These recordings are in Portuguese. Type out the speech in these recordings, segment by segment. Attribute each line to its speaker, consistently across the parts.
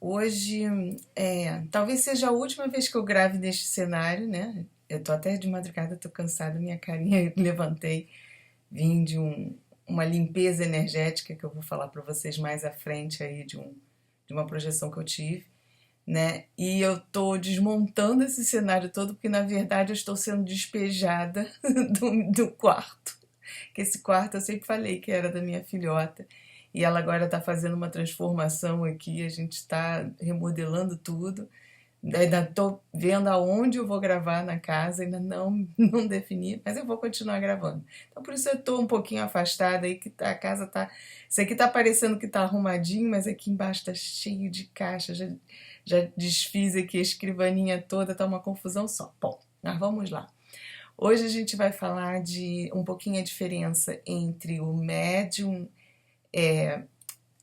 Speaker 1: Hoje, talvez seja a última vez que eu grave neste cenário, né? Eu tô até de madrugada, tô cansada, minha carinha, levantei, vim de uma limpeza energética que eu vou falar para vocês mais à frente aí de uma projeção que eu tive, né? E eu tô desmontando esse cenário todo porque na verdade eu estou sendo despejada do quarto. Que esse quarto eu sempre falei que era da minha filhota. E ela agora está fazendo uma transformação aqui, a gente está remodelando tudo. Ainda estou vendo aonde eu vou gravar na casa, ainda não defini, mas eu vou continuar gravando. Então por isso eu estou um pouquinho afastada aí, que a casa tá. Isso aqui tá parecendo que tá arrumadinho, mas aqui embaixo tá cheio de caixa. Já desfiz aqui a escrivaninha toda, tá uma confusão só. Bom, mas vamos lá. Hoje a gente vai falar de um pouquinho a diferença entre o médium,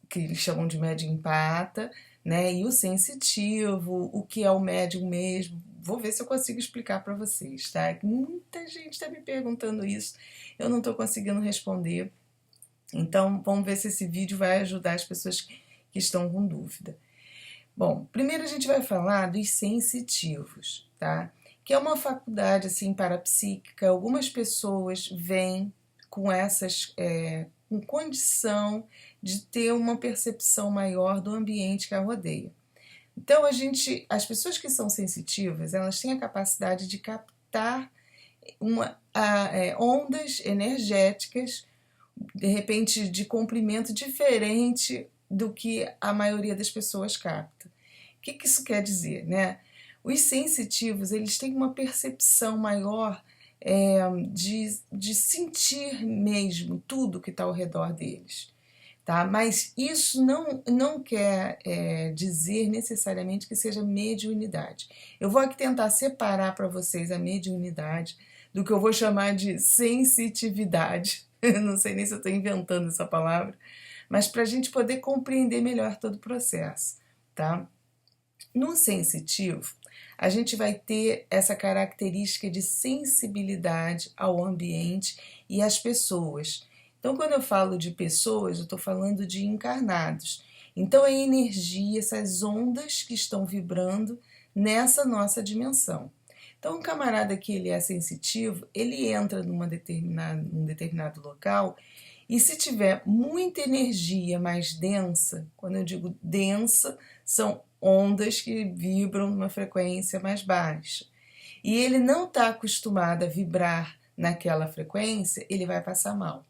Speaker 1: que eles chamam de médium empata, né, e o sensitivo, o que é o médium mesmo. Vou ver se eu consigo explicar para vocês, tá? Muita gente está me perguntando isso, eu não estou conseguindo responder. Então, vamos ver se esse vídeo vai ajudar as pessoas que estão com dúvida. Bom, primeiro a gente vai falar dos sensitivos, tá? Que é uma faculdade assim parapsíquica. Algumas pessoas vêm com com condição de ter uma percepção maior do ambiente que a rodeia. Então as pessoas que são sensitivas, elas têm a capacidade de captar ondas energéticas, de repente de comprimento diferente do que a maioria das pessoas capta. O que isso quer dizer, né? Os sensitivos, eles têm uma percepção maior de sentir mesmo tudo que está ao redor deles, tá? Mas isso não quer dizer necessariamente que seja mediunidade. Eu vou aqui tentar separar para vocês a mediunidade do que eu vou chamar de sensitividade. Eu não sei nem se eu estou inventando essa palavra, mas para a gente poder compreender melhor todo o processo, tá? No sensitivo, a gente vai ter essa característica de sensibilidade ao ambiente e às pessoas. Então, quando eu falo de pessoas, eu estou falando de encarnados. Então, é energia, essas ondas que estão vibrando nessa nossa dimensão. Então, um camarada que ele é sensitivo, ele entra num determinado local e se tiver muita energia mais densa, quando eu digo densa, são ondas que vibram numa frequência mais baixa. E ele não está acostumado a vibrar naquela frequência, ele vai passar mal,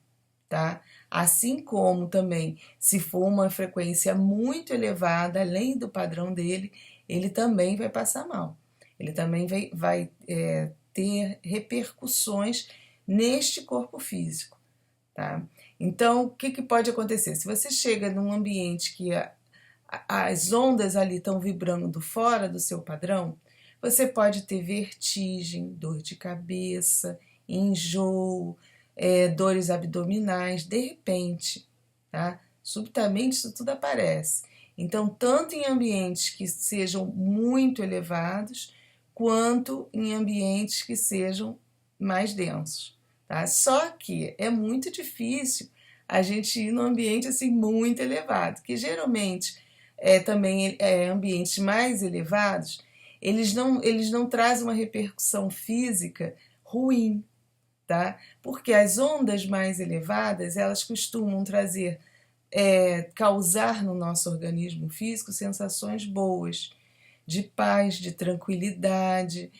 Speaker 1: tá? Assim como também, se for uma frequência muito elevada, além do padrão dele, ele também vai passar mal. Ele também vai ter repercussões neste corpo físico, tá? Então, o que pode acontecer? Se você chega num ambiente que as ondas ali estão vibrando fora do seu padrão, você pode ter vertigem, dor de cabeça, enjoo, dores abdominais, de repente, tá? Subitamente isso tudo aparece. Então, tanto em ambientes que sejam muito elevados, quanto em ambientes que sejam mais densos, tá? Só que é muito difícil a gente ir num ambiente assim muito elevado, que geralmente também ambientes mais elevados, eles não trazem uma repercussão física ruim, tá? Porque as ondas mais elevadas, elas costumam trazer, causar no nosso organismo físico sensações boas, de paz, de tranquilidade,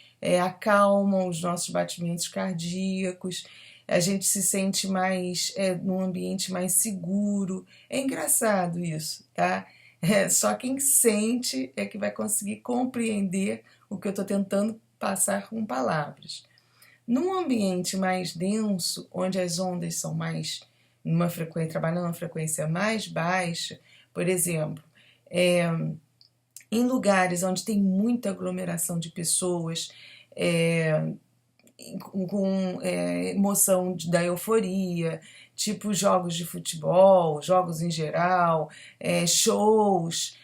Speaker 1: acalmam os nossos batimentos cardíacos, a gente se sente mais num ambiente mais seguro. É engraçado isso, tá? Só quem sente é que vai conseguir compreender o que eu estou tentando passar com palavras. Num ambiente mais denso, onde as ondas são mais trabalhando numa frequência mais baixa, por exemplo, em lugares onde tem muita aglomeração de pessoas, com emoção da euforia, tipo jogos de futebol, jogos em geral, shows,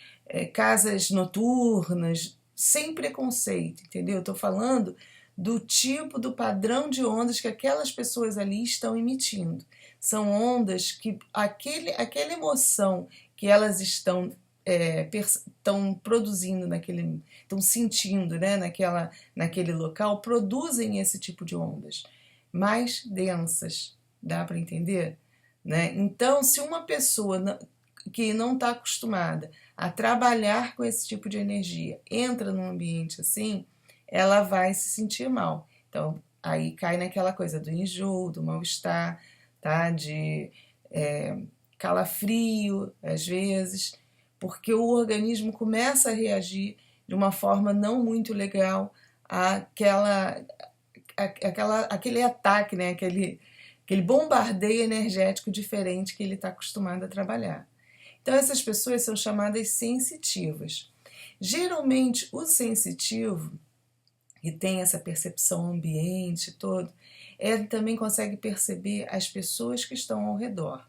Speaker 1: casas noturnas, sem preconceito, entendeu? Estou falando do tipo, do padrão de ondas que aquelas pessoas ali estão emitindo. São ondas que aquela emoção que elas estão estão produzindo estão sentindo, né, naquele local, produzem esse tipo de ondas mais densas. Dá para entender? Né? Então, se uma pessoa que não está acostumada a trabalhar com esse tipo de energia entra num ambiente assim, ela vai se sentir mal. Então, aí cai naquela coisa do enjoo, do mal-estar, tá? De calafrio, às vezes, porque o organismo começa a reagir de uma forma não muito legal àquele ataque, né? Aquele bombardeio energético diferente que ele está acostumado a trabalhar. Então, essas pessoas são chamadas sensitivas. Geralmente, o sensitivo, que tem essa percepção ambiente todo, ele também consegue perceber as pessoas que estão ao redor.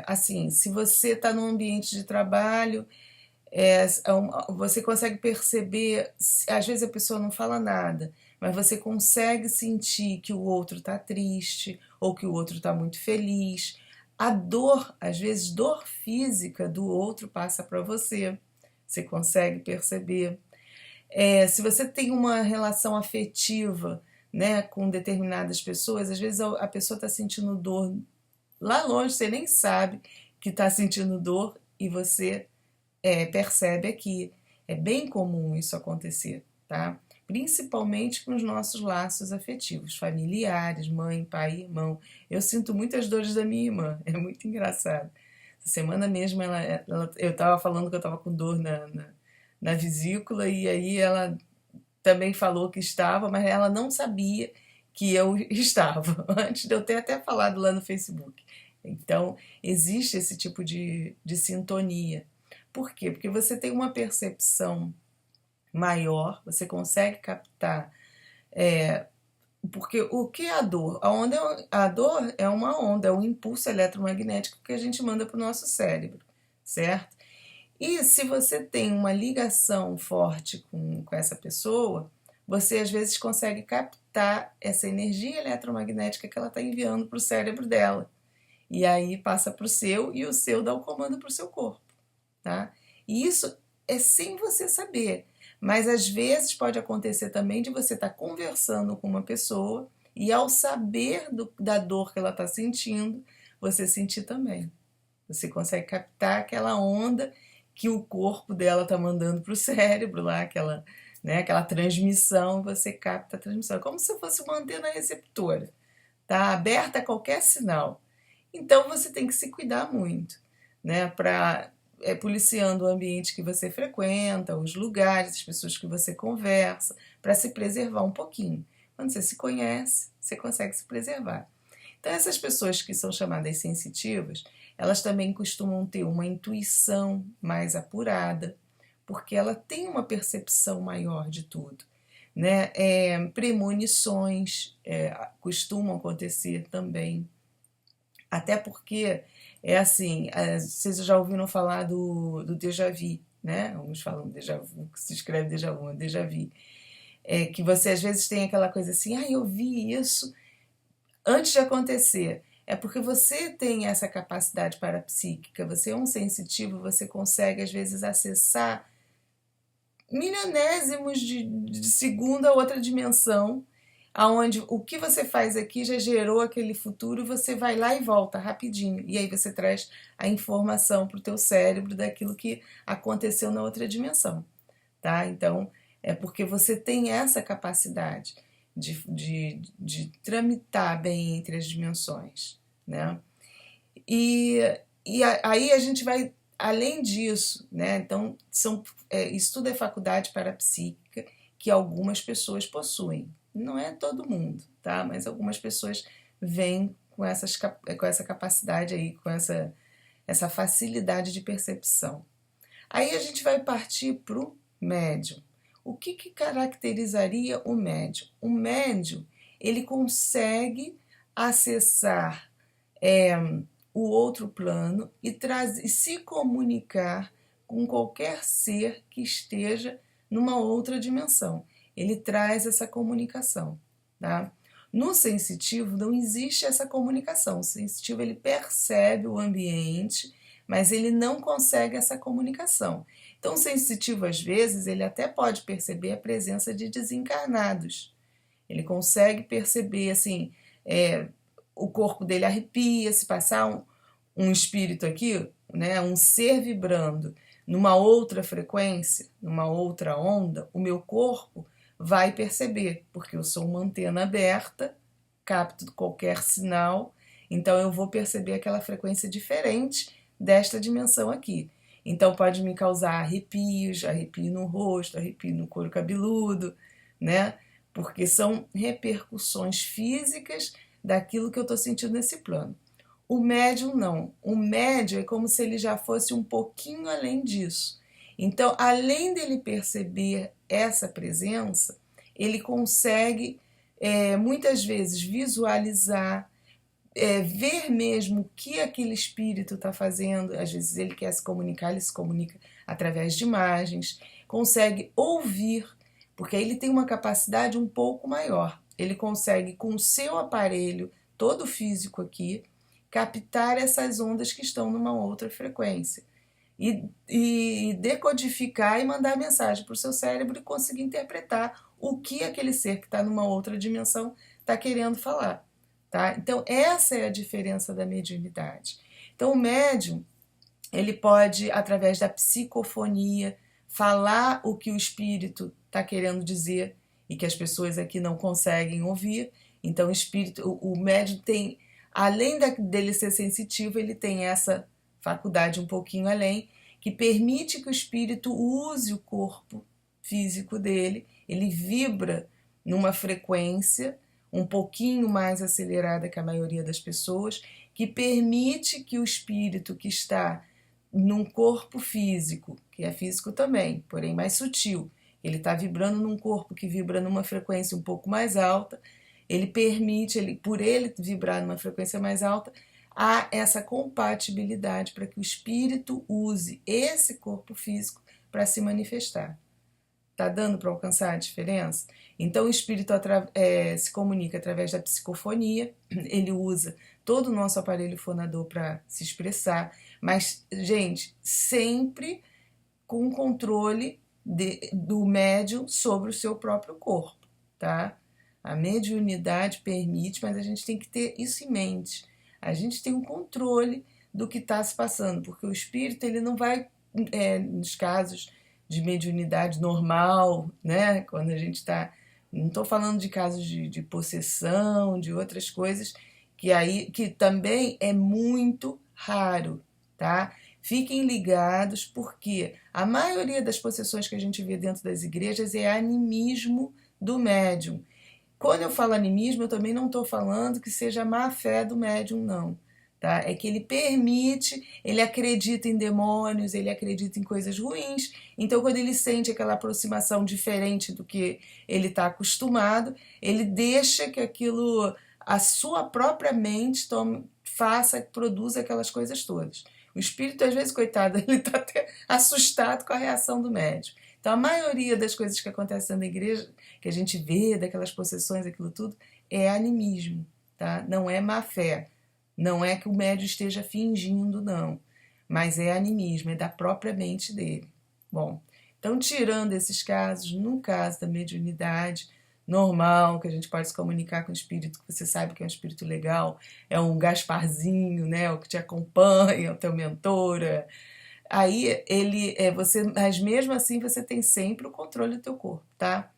Speaker 1: Assim, se você está num ambiente de trabalho, você consegue perceber, às vezes a pessoa não fala nada, mas você consegue sentir que o outro está triste ou que o outro está muito feliz. A dor, às vezes dor física do outro passa para você. Você consegue perceber. Se você tem uma relação afetiva, né, com determinadas pessoas, às vezes a pessoa está sentindo dor lá longe, você nem sabe que está sentindo dor e você percebe aqui. É bem comum isso acontecer, tá? Principalmente com os nossos laços afetivos, familiares, mãe, pai, irmão. Eu sinto muitas dores da minha irmã, é muito engraçado. Essa semana mesmo eu estava falando que eu estava com dor na vesícula e aí ela também falou que estava, mas ela não sabia que eu estava, antes de eu ter até falado lá no Facebook. Então, existe esse tipo de sintonia. Por quê? Porque você tem uma percepção maior, você consegue captar. Porque o que é a dor? A dor é uma onda, é um impulso eletromagnético que a gente manda para o nosso cérebro, certo? E se você tem uma ligação forte com essa pessoa, você às vezes consegue captar essa energia eletromagnética que ela está enviando para o cérebro dela. E aí passa para o seu e o seu dá o comando para o seu corpo. Tá? E isso é sem você saber. Mas às vezes pode acontecer também de você estar conversando com uma pessoa e ao saber da dor que ela está sentindo, você sentir também. Você consegue captar aquela onda que o corpo dela está mandando para o cérebro lá, aquela transmissão, você capta a transmissão. É como se fosse uma antena receptora, tá? Aberta a qualquer sinal. Então você tem que se cuidar muito, né? Policiando o ambiente que você frequenta, os lugares, as pessoas que você conversa, para se preservar um pouquinho. Quando você se conhece, você consegue se preservar. Então, essas pessoas que são chamadas sensitivas, elas também costumam ter uma intuição mais apurada, porque ela tem uma percepção maior de tudo. Né? Premonições costumam acontecer também. Até porque assim, vocês já ouviram falar do déjà vu, né? Uns falam déjà vu, que se escreve déjà vu, déjà vu. Que você às vezes tem aquela coisa assim, eu vi isso antes de acontecer. É porque você tem essa capacidade parapsíquica, você é um sensitivo, você consegue às vezes acessar milionésimos de segunda a outra dimensão, aonde o que você faz aqui já gerou aquele futuro e você vai lá e volta rapidinho. E aí você traz a informação para o teu cérebro daquilo que aconteceu na outra dimensão. Tá? Então, é porque você tem essa capacidade de tramitar bem entre as dimensões. Né? E aí a gente vai além disso, né? Então, isso tudo é faculdade parapsíquica que algumas pessoas possuem. Não é todo mundo, tá? Mas algumas pessoas vêm com essa capacidade aí, com essa facilidade de percepção. Aí a gente vai partir para o médium. O que caracterizaria o médium? O médium, ele consegue acessar o outro plano e se comunicar com qualquer ser que esteja numa outra dimensão. Ele traz essa comunicação. Tá? No sensitivo não existe essa comunicação. O sensitivo ele percebe o ambiente, mas ele não consegue essa comunicação. Então, o sensitivo, às vezes, ele até pode perceber a presença de desencarnados. Ele consegue perceber, assim, o corpo dele arrepia, se passar um espírito aqui, né, um ser vibrando numa outra frequência, numa outra onda, o meu corpo vai perceber, porque eu sou uma antena aberta, capto qualquer sinal, então eu vou perceber aquela frequência diferente desta dimensão aqui. Então pode me causar arrepios, arrepio no rosto, arrepio no couro cabeludo, né? Porque são repercussões físicas daquilo que eu estou sentindo nesse plano. O médium não. O médium é como se ele já fosse um pouquinho além disso. Então, além dele perceber essa presença, ele consegue muitas vezes visualizar, ver mesmo o que aquele espírito está fazendo. Às vezes ele quer se comunicar, ele se comunica através de imagens, consegue ouvir, porque aí ele tem uma capacidade um pouco maior. Ele consegue, com o seu aparelho, todo físico aqui, captar essas ondas que estão numa outra frequência e decodificar e mandar mensagem para o seu cérebro e conseguir interpretar o que aquele ser que está numa outra dimensão está querendo falar. Tá? Então, essa é a diferença da mediunidade. Então, o médium, ele pode, através da psicofonia, falar o que o espírito está querendo dizer e que as pessoas aqui não conseguem ouvir. Então, o médium tem, além dele ser sensitivo, ele tem essa faculdade um pouquinho além, que permite que o espírito use o corpo físico dele, ele vibra numa frequência um pouquinho mais acelerada que a maioria das pessoas, que permite que o espírito que está num corpo físico, que é físico também, porém mais sutil, ele está vibrando num corpo que vibra numa frequência um pouco mais alta, ele permite, por ele vibrar numa frequência mais alta, há essa compatibilidade para que o espírito use esse corpo físico para se manifestar. Está dando para alcançar a diferença? Então o espírito se comunica através da psicofonia, ele usa todo o nosso aparelho fonador para se expressar, mas, gente, sempre com controle do médium sobre o seu próprio corpo, tá? A mediunidade permite, mas a gente tem que ter isso em mente. A gente tem um controle do que está se passando, porque o espírito ele não vai, nos casos de mediunidade normal, né? Quando a gente está... Não estou falando de casos de possessão, de outras coisas, que também é muito raro, tá? Fiquem ligados, porque a maioria das possessões que a gente vê dentro das igrejas é animismo do médium. Quando eu falo animismo, eu também não estou falando que seja má fé do médium, não. Tá? É que ele permite, ele acredita em demônios, ele acredita em coisas ruins, então quando ele sente aquela aproximação diferente do que ele está acostumado, ele deixa que aquilo, a sua própria mente produza aquelas coisas todas. O espírito, às vezes, coitado, ele está até assustado com a reação do médium. Então a maioria das coisas que acontecem na igreja, que a gente vê, daquelas possessões, aquilo tudo, é animismo, tá? Não é má fé. Não é que o médium esteja fingindo, não, mas é animismo, é da própria mente dele. Bom, então tirando esses casos, no caso da mediunidade normal, que a gente pode se comunicar com o espírito, que você sabe que é um espírito legal, é um Gasparzinho, né, o que te acompanha, o teu mentor, aí mas mesmo assim você tem sempre o controle do teu corpo, tá?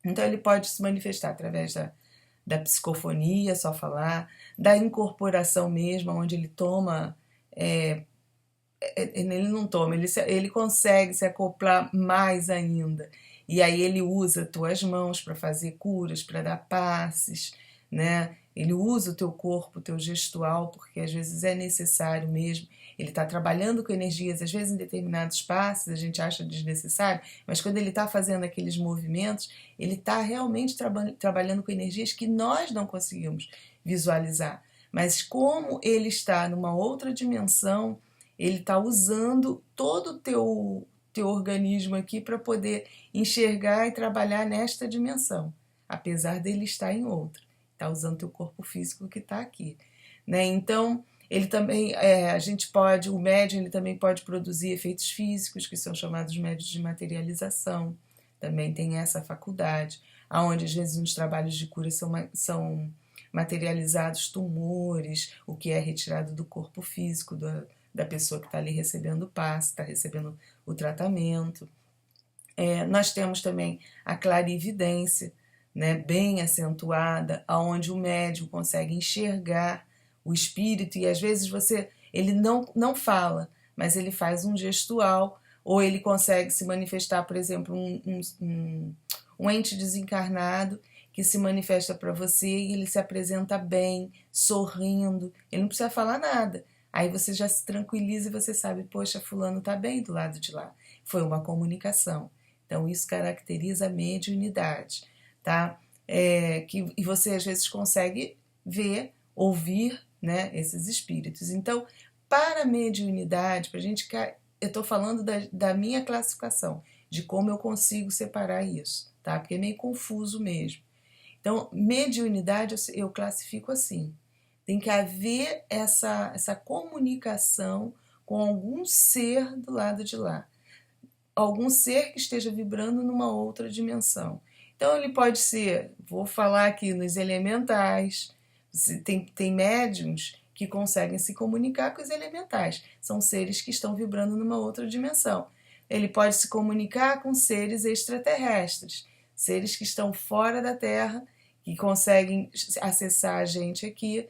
Speaker 1: Então ele pode se manifestar através da psicofonia, só falar, da incorporação mesmo, onde ele toma, ele não toma, ele consegue se acoplar mais ainda. E aí ele usa tuas mãos para fazer curas, para dar passes, né? Ele usa o teu corpo, o teu gestual, porque às vezes é necessário mesmo. Ele está trabalhando com energias, às vezes em determinados passos a gente acha desnecessário, mas quando ele está fazendo aqueles movimentos, ele está realmente trabalhando com energias que nós não conseguimos visualizar. Mas como ele está numa outra dimensão, ele está usando todo o teu organismo aqui para poder enxergar e trabalhar nesta dimensão, apesar dele estar em outra. Está usando teu corpo físico que está aqui, né? Então, Ele também, o médium ele também pode produzir efeitos físicos, que são chamados médios de materialização. Também tem essa faculdade, aonde às vezes nos trabalhos de cura são materializados tumores, o que é retirado do corpo físico da pessoa que está ali recebendo o passe, está recebendo o tratamento. Nós temos também a clarividência, né, bem acentuada, aonde o médium consegue enxergar o espírito e às vezes ele não fala, mas ele faz um gestual, ou ele consegue se manifestar, por exemplo, um ente desencarnado que se manifesta para você e ele se apresenta bem, sorrindo, ele não precisa falar nada. Aí você já se tranquiliza e você sabe, poxa, fulano está bem do lado de lá. Foi uma comunicação. Então isso caracteriza a mediunidade, tá? E você às vezes consegue ver, ouvir, né, esses espíritos. Então, para a mediunidade, eu estou falando da minha classificação, de como eu consigo separar isso, tá? Porque é meio confuso mesmo. Então, mediunidade eu classifico assim. Tem que haver essa comunicação com algum ser do lado de lá. Algum ser que esteja vibrando numa outra dimensão. Então, ele pode ser, vou falar aqui nos elementais, tem médiums que conseguem se comunicar com os elementais. São seres que estão vibrando numa outra dimensão. Ele pode se comunicar com seres extraterrestres, seres que estão fora da Terra, que conseguem acessar a gente aqui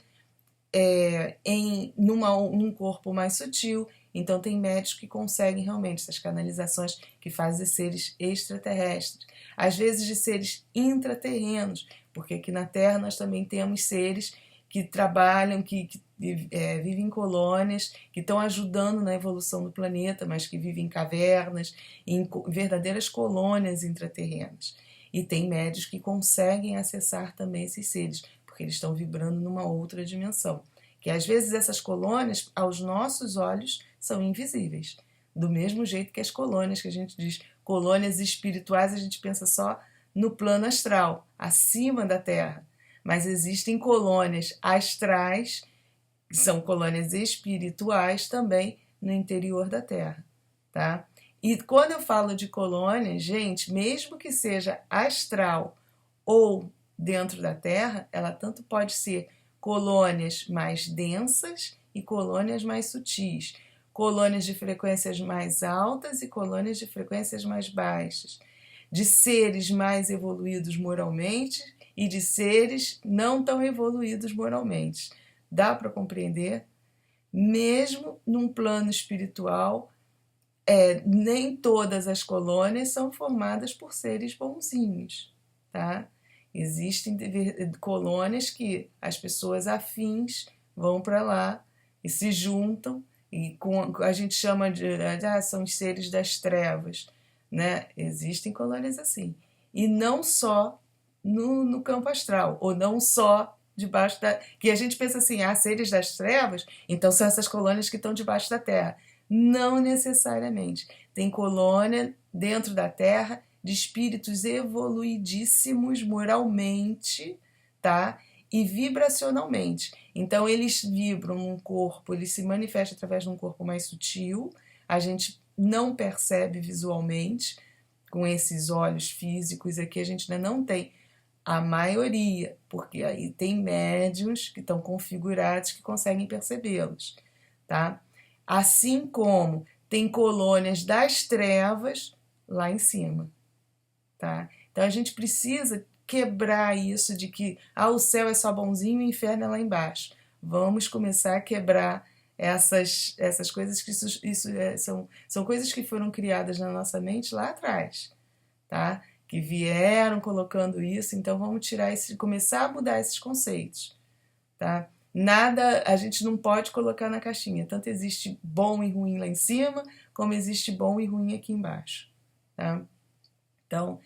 Speaker 1: num corpo mais sutil. Então tem médicos que conseguem realmente essas canalizações que fazem seres extraterrestres, às vezes de seres intraterrenos, porque aqui na Terra nós também temos seres que trabalham, que vivem em colônias, que estão ajudando na evolução do planeta, mas que vivem em cavernas, em verdadeiras colônias intraterrenas. E tem médios que conseguem acessar também esses seres, porque eles estão vibrando numa outra dimensão. Que às vezes essas colônias, aos nossos olhos, são invisíveis. Do mesmo jeito que as colônias, que a gente diz colônias espirituais, a gente pensa só no plano astral, acima da Terra. Mas existem colônias astrais, que são colônias espirituais também no interior da Terra, tá? E quando eu falo de colônias, gente, mesmo que seja astral ou dentro da Terra, ela tanto pode ser colônias mais densas e colônias mais sutis, colônias de frequências mais altas e colônias de frequências mais baixas, de seres mais evoluídos moralmente e de seres não tão evoluídos moralmente. Dá para compreender? Mesmo num plano espiritual, nem todas as colônias são formadas por seres bonzinhos, tá? Existem colônias que as pessoas afins vão para lá e se juntam, e a gente chama são os seres das trevas, né? Existem colônias assim. E não só no campo astral, ou não só debaixo da... Que a gente pensa assim, seres das trevas, então são essas colônias que estão debaixo da terra. Não necessariamente. Tem colônia dentro da Terra de espíritos evoluidíssimos moralmente, tá? E vibracionalmente. Então eles vibram num corpo, eles se manifestam através de um corpo mais sutil, a gente não percebe visualmente com esses olhos físicos aqui, a gente ainda não tem a maioria, porque aí tem médiuns que estão configurados que conseguem percebê-los, tá? Assim como tem colônias das trevas lá em cima, tá? Então a gente precisa quebrar isso de que o céu é só bonzinho e o inferno é lá embaixo. Vamos começar a quebrar essas coisas que são coisas que foram criadas na nossa mente lá atrás, tá? Que vieram colocando isso, então vamos começar a mudar esses conceitos, tá? Nada a gente não pode colocar na caixinha. Tanto existe bom e ruim lá em cima, como existe bom e ruim aqui embaixo, tá? Então,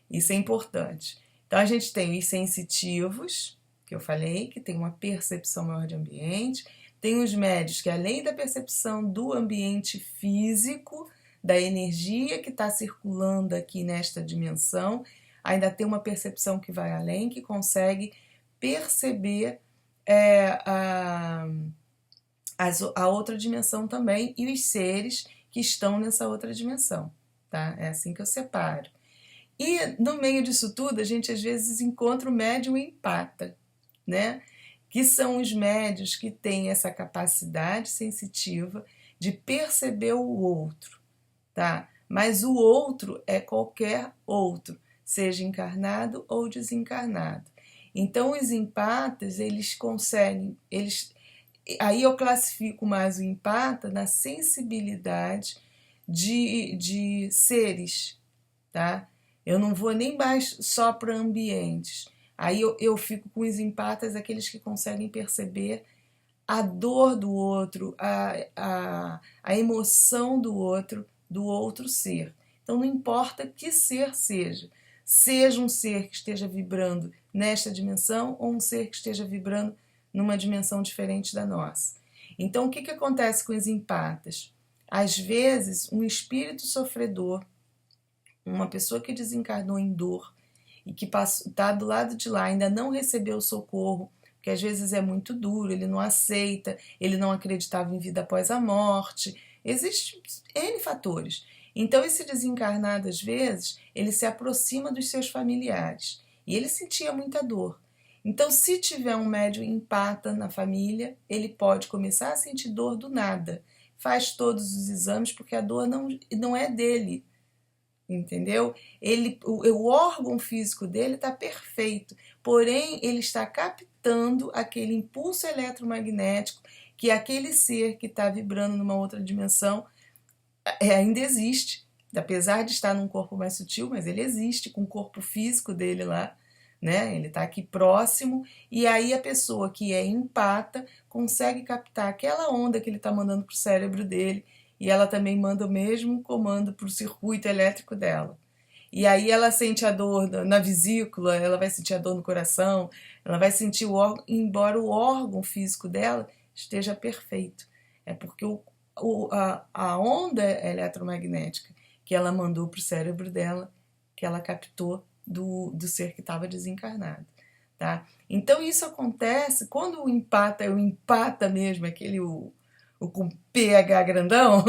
Speaker 1: isso é importante. Então, a gente tem os sensitivos, que eu falei, que tem uma percepção maior de ambiente. Tem os médios, que além da percepção do ambiente físico, da energia que está circulando aqui nesta dimensão, ainda tem uma percepção que vai além, que consegue perceber a outra dimensão também e os seres que estão nessa outra dimensão, tá? É assim que eu separo. E no meio disso tudo, a gente às vezes encontra o médium empata, né? Que são os médios que têm essa capacidade sensitiva de perceber o outro, tá? Mas o outro é qualquer outro, seja encarnado ou desencarnado. Então os empatas, eles conseguem, aí eu classifico mais o empata na sensibilidade de seres, tá? Eu não vou nem mais só para ambientes. Aí eu fico com os empatas, aqueles que conseguem perceber a dor do outro, a emoção do outro ser. Então não importa que ser seja um ser que esteja vibrando nesta dimensão ou um ser que esteja vibrando numa dimensão diferente da nossa. Então o que acontece com os empatas? Às vezes um espírito sofredor, uma pessoa que desencarnou em dor e que está do lado de lá, ainda não recebeu socorro, porque às vezes é muito duro, ele não aceita, ele não acreditava em vida após a morte, existem N fatores. Então esse desencarnado, às vezes, ele se aproxima dos seus familiares e ele sentia muita dor. Então, se tiver um médium empata na família, ele pode começar a sentir dor do nada. Faz todos os exames, porque a dor não é dele, entendeu? O órgão físico dele está perfeito, porém ele está captando aquele impulso eletromagnético que aquele ser que está vibrando numa outra dimensão ainda existe, apesar de estar num corpo mais sutil, mas ele existe com o corpo físico dele lá, né? Ele está aqui próximo, e aí a pessoa que é empata consegue captar aquela onda que ele está mandando para o cérebro dele, e ela também manda o mesmo comando para o circuito elétrico dela. E aí ela sente a dor na vesícula, ela vai sentir a dor no coração, ela vai sentir o órgão, embora o órgão físico dela esteja perfeito. É porque a onda eletromagnética que ela mandou para o cérebro dela, que ela captou do ser que estava desencarnado. Tá? Então isso acontece quando o empata mesmo, aquele o com pH grandão,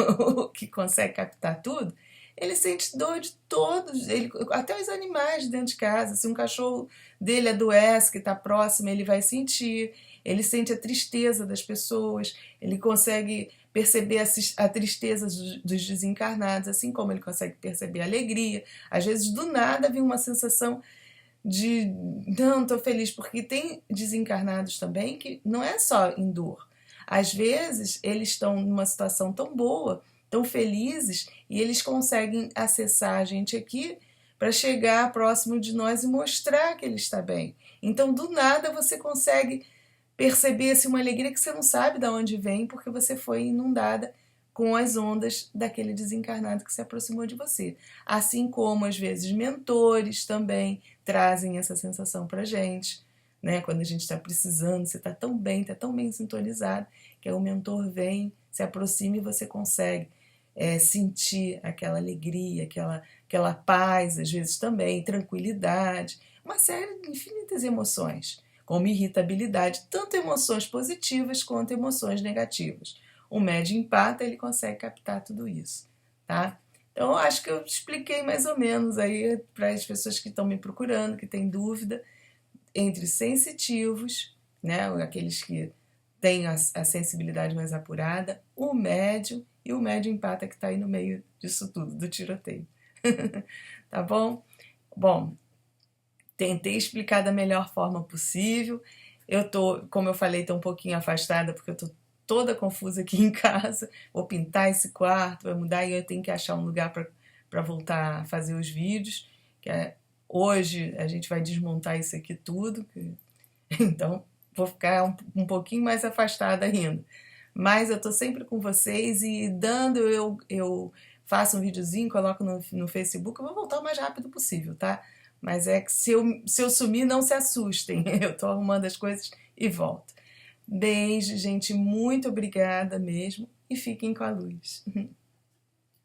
Speaker 1: que consegue captar tudo, ele sente dor de todos, até os animais dentro de casa. Se um cachorro dele adoece, que está próximo, ele vai sentir. Ele sente a tristeza das pessoas, ele consegue perceber a tristeza dos desencarnados, assim como ele consegue perceber a alegria. Às vezes, do nada, vem uma sensação de não, estou feliz, porque tem desencarnados também que não é só em dor. Às vezes, eles estão numa situação tão boa, tão felizes, e eles conseguem acessar a gente aqui para chegar próximo de nós e mostrar que ele está bem. Então, do nada, você consegue perceber assim, uma alegria que você não sabe de onde vem, porque você foi inundada com as ondas daquele desencarnado que se aproximou de você. Assim como, às vezes, mentores também trazem essa sensação para a gente. Né? Quando a gente está precisando, você está tão bem sintonizado, que aí o mentor vem, se aproxima e você consegue sentir aquela alegria, aquela paz, às vezes também, tranquilidade, uma série de infinitas emoções, como irritabilidade, tanto emoções positivas quanto emoções negativas. O médium empata, ele consegue captar tudo isso, tá? Então, eu acho que eu expliquei mais ou menos aí para as pessoas que estão me procurando, que têm dúvida, entre sensitivos, né, aqueles que têm a sensibilidade mais apurada, o médium e o médium empata que está aí no meio disso tudo, do tiroteio. Tá bom? Bom, tentei explicar da melhor forma possível. Eu tô, como eu falei, tô um pouquinho afastada porque eu tô toda confusa aqui em casa. Vou pintar esse quarto, vai mudar e eu tenho que achar um lugar para voltar a fazer os vídeos. Hoje a gente vai desmontar isso aqui tudo. Então vou ficar um pouquinho mais afastada ainda. Mas eu tô sempre com vocês e eu faço um videozinho, coloco no Facebook, eu vou voltar o mais rápido possível, tá? Mas é que se eu sumir, não se assustem. Eu tô arrumando as coisas e volto. Beijo, gente. Muito obrigada mesmo. E fiquem com a luz.